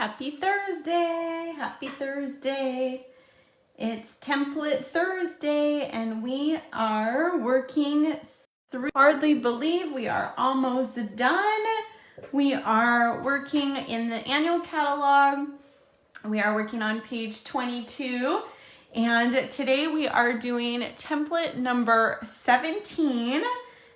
Happy Thursday, happy Thursday. It's Template Thursday and we are working through, hardly believe we are almost done. We are working in the annual catalog. We are working on page 22 and today we are doing template number 17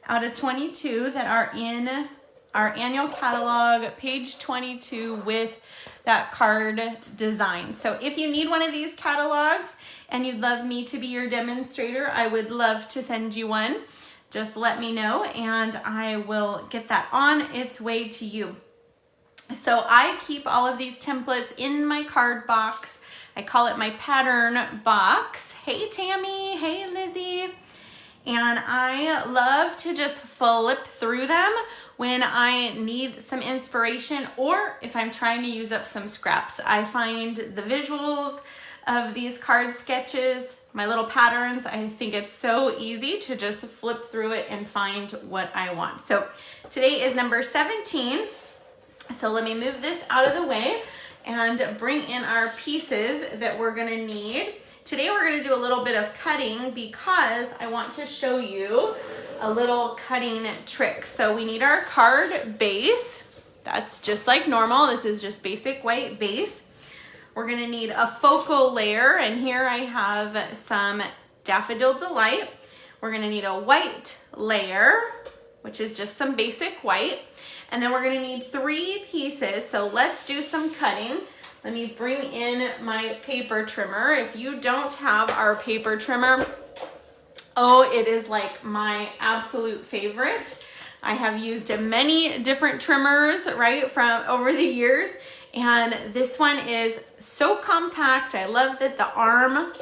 out of 22 that are in our annual catalog, page 22 with that card design. So if you need one of these catalogs and you'd love me to be your demonstrator, I would love to send you one. Just let me know and I will get that on its way to you. So I keep all of these templates in my card box. I call it my pattern box. Hey Tammy, hey Lizzie. And I love to just flip through them when I need some inspiration or if I'm trying to use up some scraps. I find the visuals of these card sketches, my little patterns, I think it's so easy to just flip through it and find what I want. So today is number 17. So let me move this out of the way and bring in our pieces that we're gonna need. Today we're gonna do a little bit of cutting because I want to show you a little cutting trick. So we need our card base. That's just like normal. This is just basic white base. We're gonna need a focal layer, and here I have some Daffodil Delight. We're gonna need a white layer, which is just some basic white. And then we're gonna need 3 pieces. So let's do some cutting. Let me bring in my paper trimmer. If you don't have our paper trimmer, oh, it is like my absolute favorite. I have used many different trimmers, right, from over the years. And this one is so compact. I love that the arm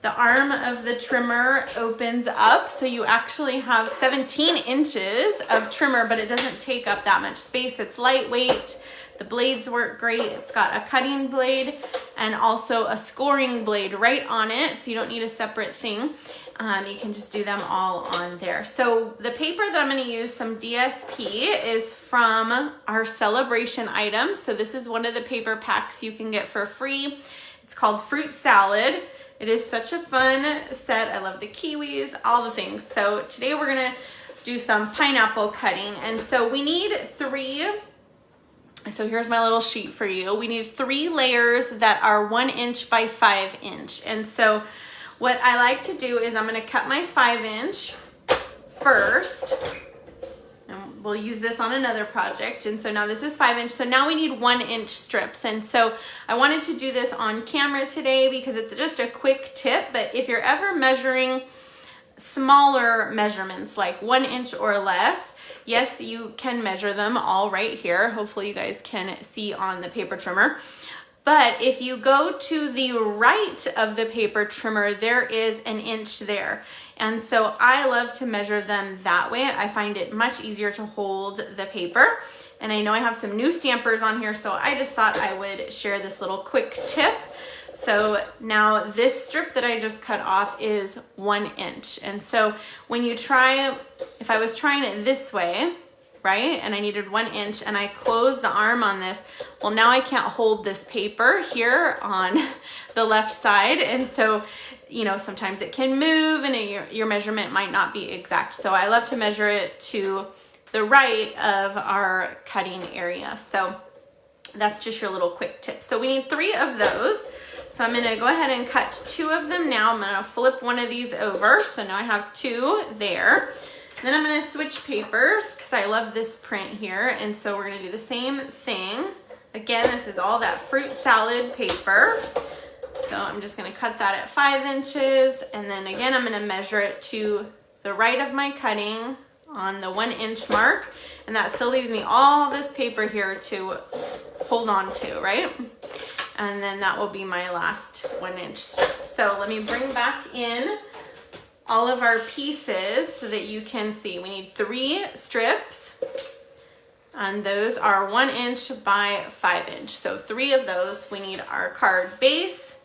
of the trimmer opens up. So you actually have 17 inches of trimmer, but it doesn't take up that much space. It's lightweight. The blades work great. It's got a cutting blade and also a scoring blade right on it. So you don't need a separate thing. You can just do them all on there. So the paper that I'm going to use, some DSP, is from our celebration items. So this is one of the paper packs you can get for free. It's called Fruit Salad. It is such a fun set. I love the kiwis, all the things. So today we're going to do some pineapple cutting. And so we need 3. So here's my little sheet for you. We need 3 layers that are 1 inch by 5 inch. And so what I like to do is I'm gonna cut my 5 inch first. And we'll use this on another project. And so now this is 5 inch. So now we need 1 inch strips. And so I wanted to do this on camera today because it's just a quick tip. But if you're ever measuring smaller measurements, like 1 inch or less, yes, you can measure them all right here. Hopefully you guys can see on the paper trimmer. But if you go to the right of the paper trimmer, there is an inch there. And so I love to measure them that way. I find it much easier to hold the paper. And I know I have some new stampers on here, so I just thought I would share this little quick tip. So now this strip that I just cut off is 1 inch. And so when you try, if I was trying it this way, right, and I needed 1 inch and I closed the arm on this, well, now I can't hold this paper here on the left side. And so, you know, sometimes it can move and your measurement might not be exact. So I love to measure it to the right of our cutting area. So that's just your little quick tip. So we need 3 of those. So I'm gonna go ahead and cut 2 of them now. I'm gonna flip one of these over. So now I have 2 there. Then I'm gonna switch papers because I love this print here. And so we're gonna do the same thing. Again, this is all that fruit salad paper. So I'm just gonna cut that at 5 inches. And then again, I'm gonna measure it to the right of my cutting on the 1 inch mark. And that still leaves me all this paper here to hold on to, right? And then that will be my last 1 inch strip. So let me bring back in all of our pieces so that you can see. We need 3 strips and those are 1 inch by 5 inch. So 3 of those. We need our card base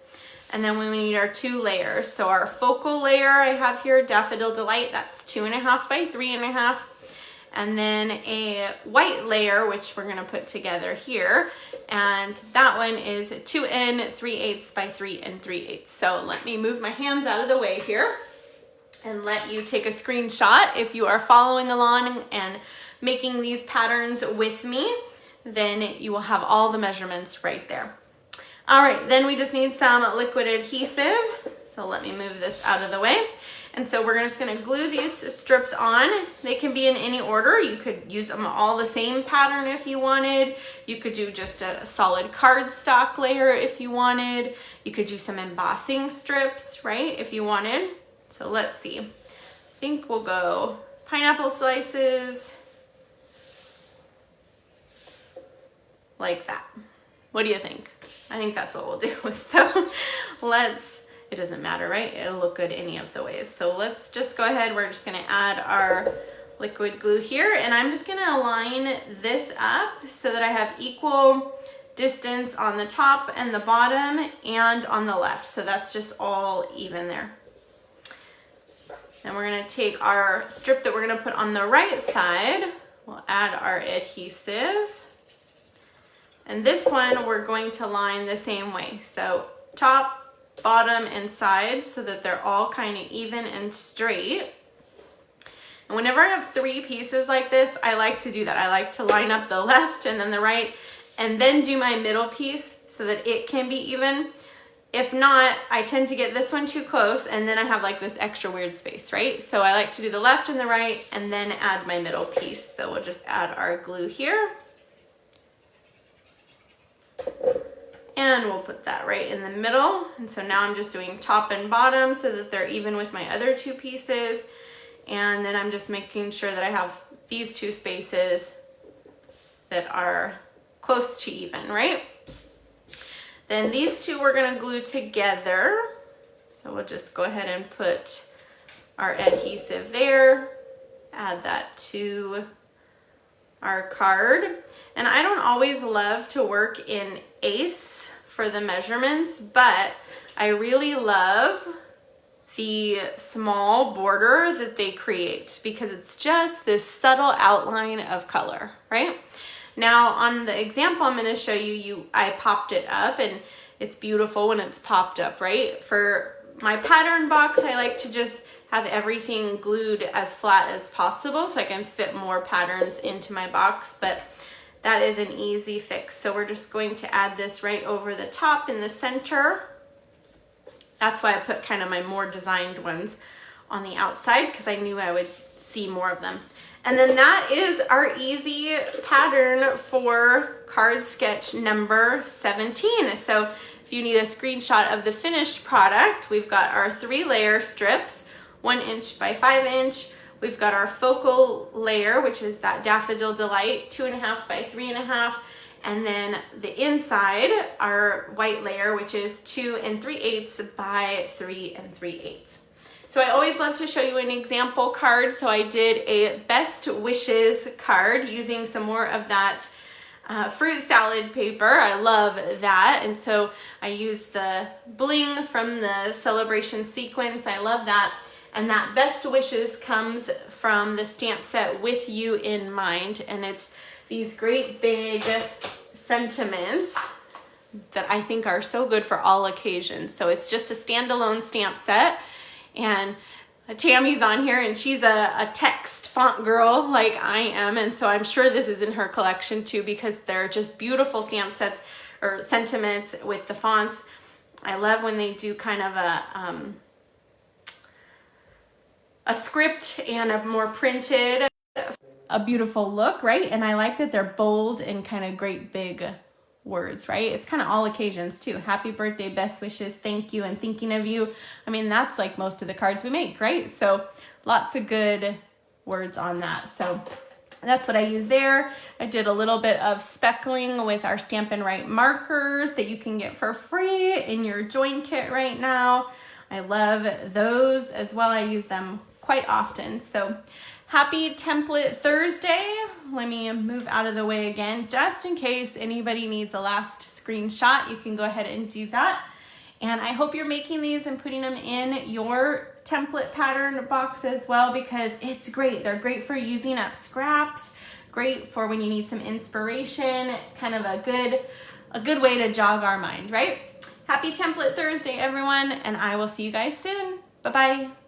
and then we need our 2 layers. So our focal layer I have here, Daffodil Delight, that's 2.5 by 3.5. and then a white layer, which we're gonna put together here. And that one is 2 3/8 by 3 3/8. So let me move my hands out of the way here and let you take a screenshot. If you are following along and making these patterns with me, then you will have all the measurements right there. All right, then we just need some liquid adhesive. So let me move this out of the way. And so we're just gonna glue these strips on. They can be in any order. You could use them all the same pattern if you wanted. You could do just a solid cardstock layer if you wanted. You could do some embossing strips, right, if you wanted. So let's see. I think we'll go pineapple slices like that. What do you think? I think that's what we'll do. So it doesn't matter, right? It'll look good any of the ways. So let's just go ahead. We're just gonna add our liquid glue here, and I'm just gonna align this up so that I have equal distance on the top and the bottom and on the left. So that's just all even there. Then we're gonna take our strip that we're gonna put on the right side. We'll add our adhesive. And this one we're going to line the same way. So top, bottom, and sides so that they're all kind of even and straight. And whenever I have 3 pieces like this, I like to do that. I like to line up the left and then the right and then do my middle piece so that it can be even. If not, I tend to get this one too close and then I have like this extra weird space, right? So I like to do the left and the right and then add my middle piece. So we'll just add our glue here. And we'll put that right in the middle. And so now I'm just doing top and bottom so that they're even with my other 2 pieces. And then I'm just making sure that I have these 2 spaces that are close to even, right? Then these 2 we're gonna glue together. So we'll just go ahead and put our adhesive there, add that to our card. And I don't always love to work in 1/8 for the measurements, but I really love the small border that they create because it's just this subtle outline of color, right? Now on the example I'm going to show you, I popped it up and it's beautiful when it's popped up, right? For my pattern box, I like to just have everything glued as flat as possible so I can fit more patterns into my box, but that is an easy fix. So we're just going to add this right over the top in the center. That's why I put kind of my more designed ones on the outside because I knew I would see more of them. And then that is our easy pattern for card sketch number 17. So if you need a screenshot of the finished product, we've got our 3-layer strips, 1 inch by 5 inch. We've got our focal layer, which is that Daffodil Delight, 2.5 by 3.5. And then the inside, our white layer, which is 2 3/8 by 3 3/8. So I always love to show you an example card. So I did a best wishes card using some more of that fruit salad paper. I love that. And so I used the bling from the celebration sequence. I love that. And that best wishes comes from the stamp set With You in Mind. And it's these great big sentiments that I think are so good for all occasions. So it's just a standalone stamp set. And Tammy's on here and she's a text font girl like I am. And so I'm sure this is in her collection too because they're just beautiful stamp sets or sentiments with the fonts. I love when they do kind of a script and a more printed, a beautiful look, right? And I like that they're bold and kind of great big words, right? It's kind of all occasions too. Happy birthday, best wishes, thank you, and thinking of you. I mean, that's like most of the cards we make, right? So lots of good words on that. So that's what I use there. I did a little bit of speckling with our Stampin' Right markers that you can get for free in your join kit right now. I love those as well. I use them quite often. So happy Template Thursday. Let me move out of the way again, just in case anybody needs a last screenshot. You can go ahead and do that. And I hope you're making these and putting them in your template pattern box as well, because it's great. They're great for using up scraps, great for when you need some inspiration. It's kind of a good way to jog our mind, right? Happy Template Thursday, everyone, and I will see you guys soon. Bye-bye.